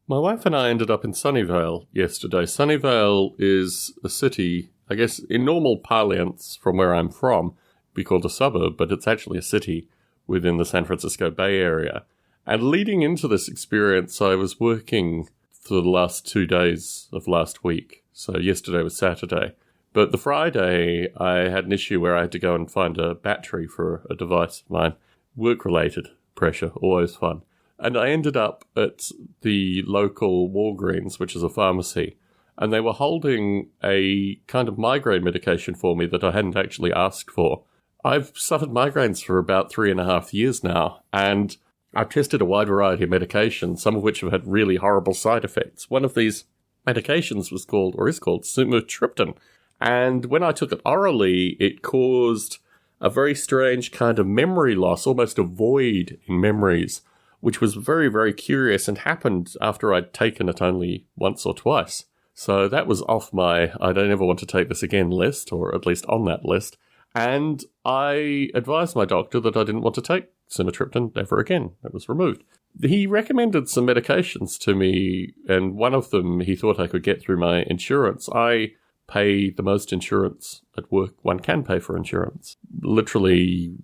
My wife and I ended up in Sunnyvale yesterday. Sunnyvale is a city, I guess, in normal parlance from where I'm from, be called a suburb, but it's actually a city within the San Francisco Bay Area. And leading into this experience, I was working for the last 2 days of last week. So yesterday was Saturday. But the Friday, I had an issue where I had to go and find a battery for a device of mine. Work-related pressure, always fun. And I ended up at the local Walgreens, which is a pharmacy, and they were holding a kind of migraine medication for me that I hadn't actually asked for. I've suffered migraines for about 3.5 years now, and I've tested a wide variety of medications, some of which have had really horrible side effects. One of these medications was called, or is called, sumatriptan, and when I took it orally, it caused a very strange kind of memory loss, almost a void in memories, which was very, very curious and happened after I'd taken it only once or twice. So that was off my I don't ever want to take this again list, or at least on that list. And I advised my doctor that I didn't want to take sumatriptan ever again. It was removed. He recommended some medications to me, and one of them he thought I could get through my insurance. I pay the most insurance at work one can pay for insurance. Literally,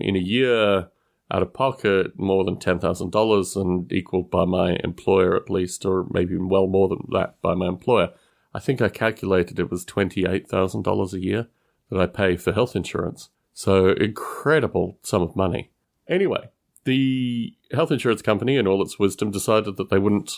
in a year, out of pocket, more than $10,000 and equaled by my employer at least, or maybe well more than that by my employer. I think I calculated it was $28,000 a year that I pay for health insurance. So incredible sum of money. Anyway, the health insurance company, in all its wisdom, decided that they wouldn't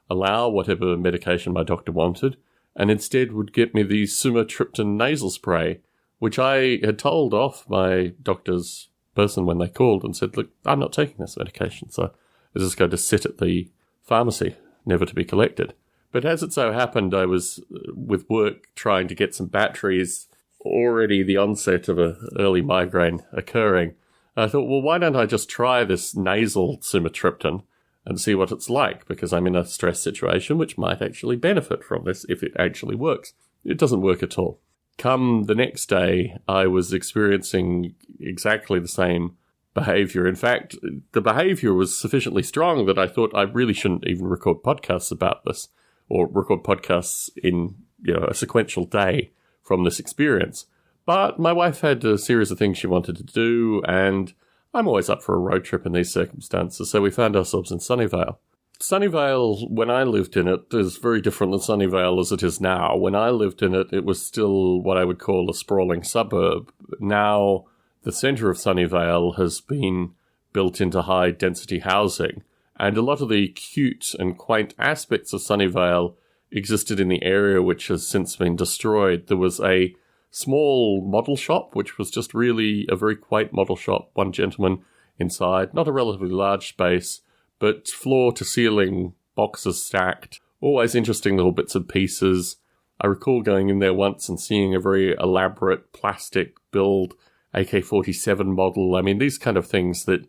allow whatever medication my doctor wanted, and instead would get me the sumatriptan nasal spray, which I had told off my doctor's person when they called and said, look, I'm not taking this medication, so it's just going to sit at the pharmacy, never to be collected. But as it so happened, I was with work trying to get some batteries, already the onset of an early migraine occurring. I thought, well, why don't I just try this nasal sumatriptan and see what it's like, because I'm in a stress situation which might actually benefit from this if it actually works. It doesn't work at all. Come the next day, I was experiencing exactly the same behavior. In fact, the behavior was sufficiently strong that I thought I really shouldn't even record podcasts about this, or record podcasts in, a sequential day from this experience. But my wife had a series of things she wanted to do, and I'm always up for a road trip in these circumstances, so we found ourselves in Sunnyvale. Sunnyvale, when I lived in it, is very different than Sunnyvale as it is now. When I lived in it, it was still what I would call a sprawling suburb. Now, the centre of Sunnyvale has been built into high-density housing, and a lot of the cute and quaint aspects of Sunnyvale existed in the area, which has since been destroyed. There was a small model shop, which was just really a very quaint model shop. One gentleman inside, not a relatively large space, but floor-to-ceiling boxes stacked. Always interesting little bits and pieces. I recall going in there once and seeing a very elaborate plastic build AK-47 model. I mean, these kind of things that,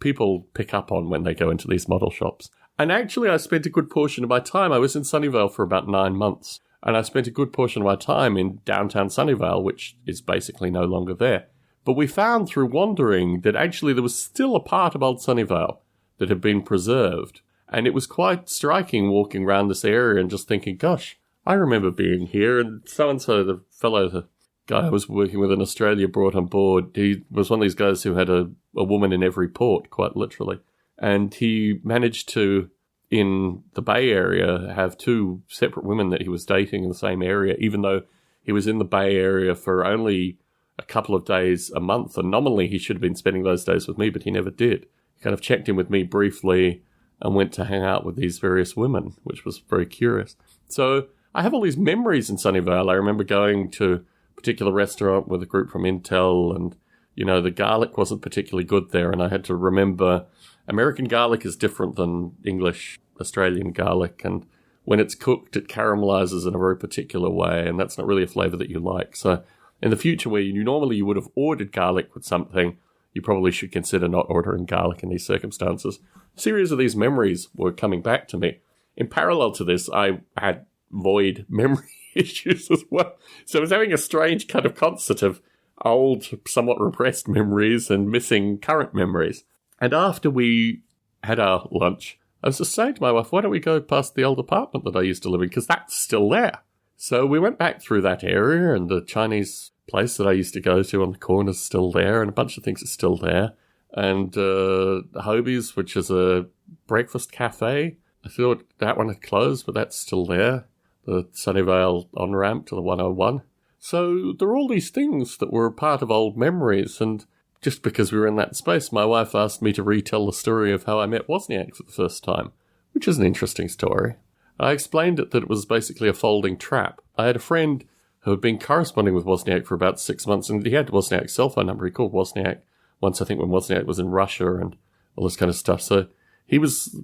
people pick up on when they go into these model shops. And actually, I spent a good portion of my time. I was in Sunnyvale for about 9 months, and I spent a good portion of my time in downtown Sunnyvale, which is basically no longer there. But we found through wandering that actually there was still a part of old Sunnyvale that had been preserved. And it was quite striking walking around this area and just thinking, gosh, I remember being here. And so-and-so, the guy I was working with in Australia brought on board, he was one of these guys who had a woman in every port, quite literally. And he managed to, in the Bay Area, have 2 separate women that he was dating in the same area, even though he was in the Bay Area for only a couple of days a month. And nominally, he should have been spending those days with me, but he never did. Kind of checked in with me briefly and went to hang out with these various women, which was very curious. So I have all these memories in Sunnyvale. I remember going to a particular restaurant with a group from Intel, and, the garlic wasn't particularly good there, and I had to remember American garlic is different than English Australian garlic, and when it's cooked, it caramelizes in a very particular way, and that's not really a flavor that you like. So in the future, where you would have ordered garlic with something, you probably should consider not ordering garlic in these circumstances. A series of these memories were coming back to me. In parallel to this, I had void memory issues as well. So I was having a strange kind of concert of old, somewhat repressed memories and missing current memories. And after we had our lunch, I was just saying to my wife, why don't we go past the old apartment that I used to live in? Because that's still there. So we went back through that area, and the Chinese place that I used to go to on the corner is still there, and a bunch of things are still there. And Hobie's, which is a breakfast cafe, I thought that one had closed, but that's still there. The Sunnyvale on-ramp to the 101. So there are all these things that were part of old memories, and just because we were in that space, my wife asked me to retell the story of how I met Wozniak for the first time, which is an interesting story. I explained that it was basically a folding trap. I had a friend who had been corresponding with Wozniak for about 6 months, and he had Wozniak's cell phone number. He called Wozniak once, I think, when Wozniak was in Russia and all this kind of stuff. So he was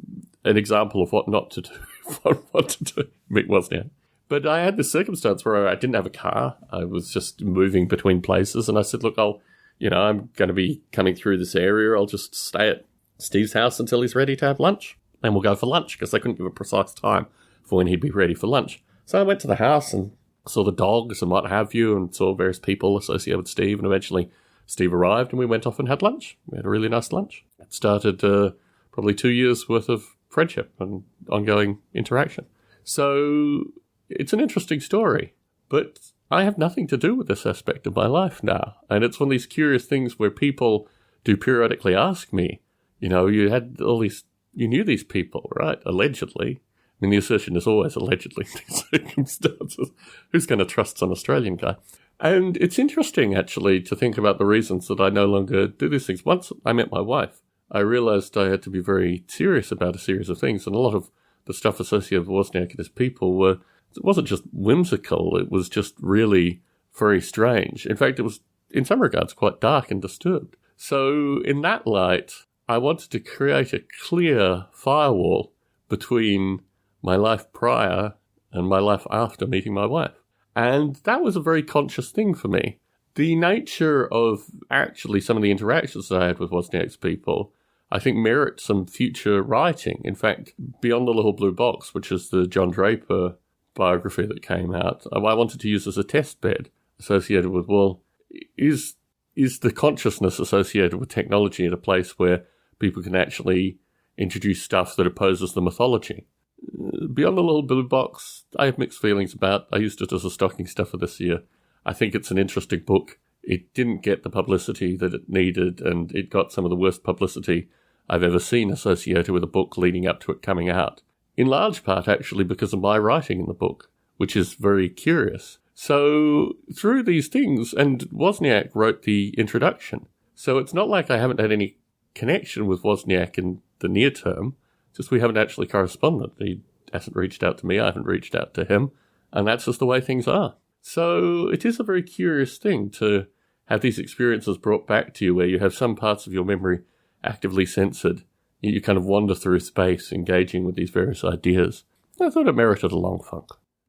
an example of what not to do, what to do, meet Wozniak. But I had this circumstance where I didn't have a car. I was just moving between places, and I said, look, I'm going to be coming through this area. I'll just stay at Steve's house until he's ready to have lunch. And we'll go for lunch, because they couldn't give a precise time for when he'd be ready for lunch. So I went to the house and saw the dogs and what have you, and saw various people associated with Steve, and eventually Steve arrived and we went off and had lunch. We had a really nice lunch. It started probably 2 years worth of friendship and ongoing interaction. So it's an interesting story, but I have nothing to do with this aspect of my life now. And it's one of these curious things where people do periodically ask me, you knew these people, right? Allegedly. I mean, the assertion is always allegedly in these circumstances. Who's going to trust some Australian guy? And it's interesting, actually, to think about the reasons that I no longer do these things. Once I met my wife, I realized I had to be very serious about a series of things. And a lot of the stuff associated with Wozniak and his people it wasn't just whimsical. It was just really very strange. In fact, it was, in some regards, quite dark and disturbed. So in that light, I wanted to create a clear firewall between my life prior and my life after meeting my wife. And that was a very conscious thing for me. The nature of actually some of the interactions that I had with Wozniak's people, I think, merit some future writing. In fact, Beyond the Little Blue Box, which is the John Draper biography that came out, I wanted to use as a test bed associated with, is the consciousness associated with technology at a place where people can actually introduce stuff that opposes the mythology? Beyond the Little Blue Box, I have mixed feelings about. I used it as a stocking stuffer this year. I think it's an interesting book. It didn't get the publicity that it needed, and it got some of the worst publicity I've ever seen associated with a book leading up to it coming out. In large part, actually, because of my writing in the book, which is very curious. So, through these things, and Wozniak wrote the introduction, so it's not like I haven't had any connection with Wozniak in the near term, just we haven't actually corresponded. He hasn't reached out to me, I haven't reached out to him, and that's just the way things are. So it is a very curious thing to have these experiences brought back to you where you have some parts of your memory actively censored. You kind of wander through space engaging with these various ideas. I thought it merited a long funk.